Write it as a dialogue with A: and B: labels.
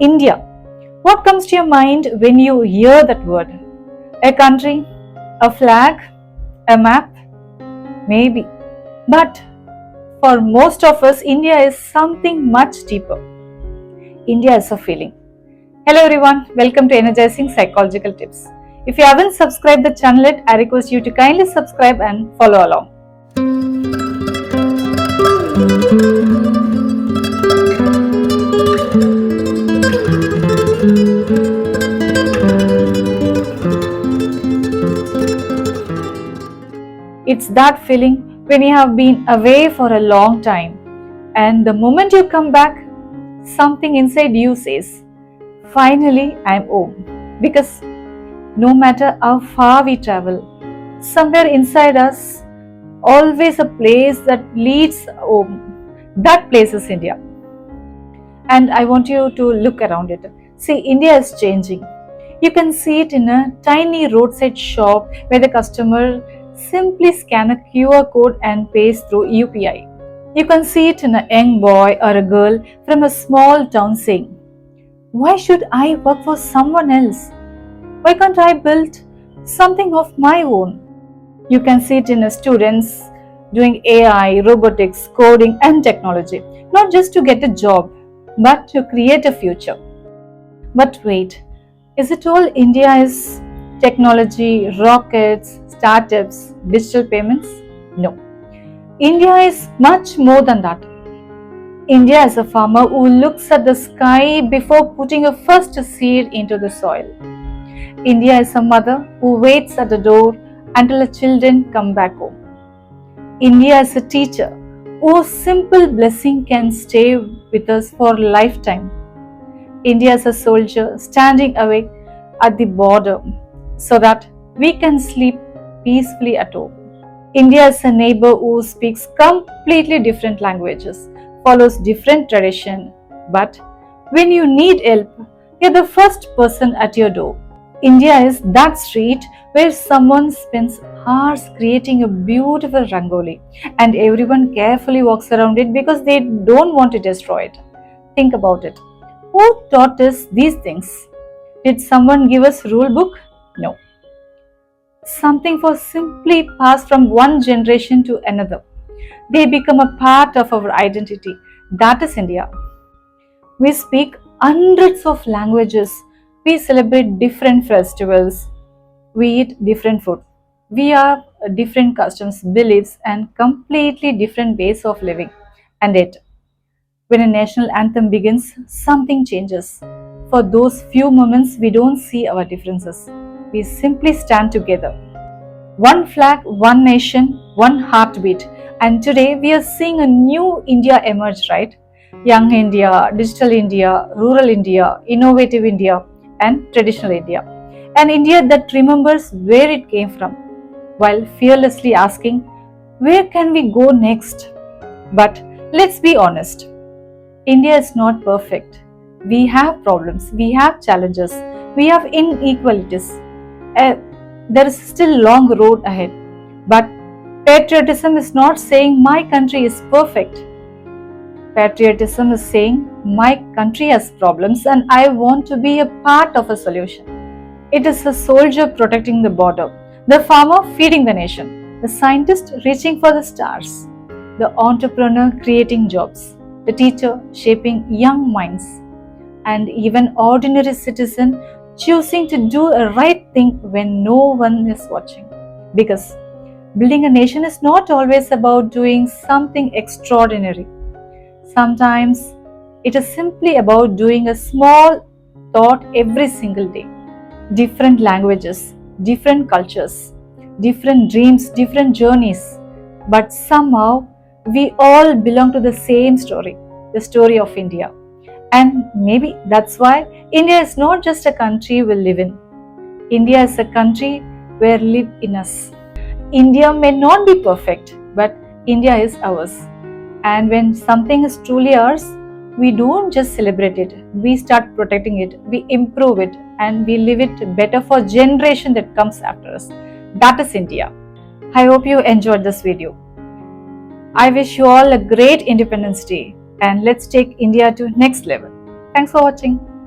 A: India. What comes to your mind when you hear that word? A country? A flag? A map? Maybe. But for most of us, India is something much deeper. India is a feeling. Hello everyone, welcome to Energizing Psychological Tips. If you haven't subscribed the channel yet, I request you to kindly subscribe and follow along. It's that feeling when you have been away for a long time, and the moment you come back, something inside you says, finally, I'm home. Because no matter how far we travel, somewhere inside us, always a place that leads home. That place is India. And I want you to look around it. See, India is changing. You can see it in a tiny roadside shop where the customer simply scan a QR code and pays through UPI. You can see it in a young boy or a girl from a small town saying, why should I work for someone else? Why can't I build something of my own? You can see it in a students doing AI, robotics, coding and technology, not just to get a job, but to create a future. But wait, is it all India is technology, rockets, startups, digital payments? No. India is much more than that. India is a farmer who looks at the sky before putting a first seed into the soil. India is a mother who waits at the door until her children come back home. India is a teacher whose simple blessing can stay with us for a lifetime. India is a soldier standing awake at the border so that we can sleep peacefully at home. India is a neighbor who speaks completely different languages, follows different tradition, but when you need help, you're the first person at your door. India is that street where someone spends hours creating a beautiful rangoli and everyone carefully walks around it because they don't want to destroy it. Think about it. Who taught us these things? Did someone give us rule book? No. Something was simply passed from one generation to another. They become a part of our identity. That is India. We speak hundreds of languages. We celebrate different festivals. We eat different food. We have different customs, beliefs, and completely different ways of living. And yet, when a national anthem begins, something changes. For those few moments, we don't see our differences. We simply stand together. One flag, one nation, one heartbeat. And today we are seeing a new India emerge, right? Young India, digital India, rural India, innovative India, and traditional India. An India that remembers where it came from, while fearlessly asking, where can we go next? But let's be honest, India is not perfect. We have problems, we have challenges, we have inequalities. There is still a long road ahead. But patriotism is not saying my country is perfect. Patriotism is saying my country has problems and I want to be a part of a solution. It is the soldier protecting the border, the farmer feeding the nation, the scientist reaching for the stars, the entrepreneur creating jobs, the teacher shaping young minds, and even ordinary citizen choosing to do a right thing when no one is watching. Because building a nation is not always about doing something extraordinary. Sometimes it is simply about doing a small thought every single day. Different languages, different cultures, different dreams, different journeys. But somehow we all belong to the same story, the story of India. And maybe that's why India is not just a country we live in. India is a country where live in us. India may not be perfect, but India is ours. And when something is truly ours, we don't just celebrate it. We start protecting it, we improve it, and we live it better for generation that comes after us. That is India. I hope you enjoyed this video. I wish you all a great Independence Day and let's take India to next level. Thanks for watching.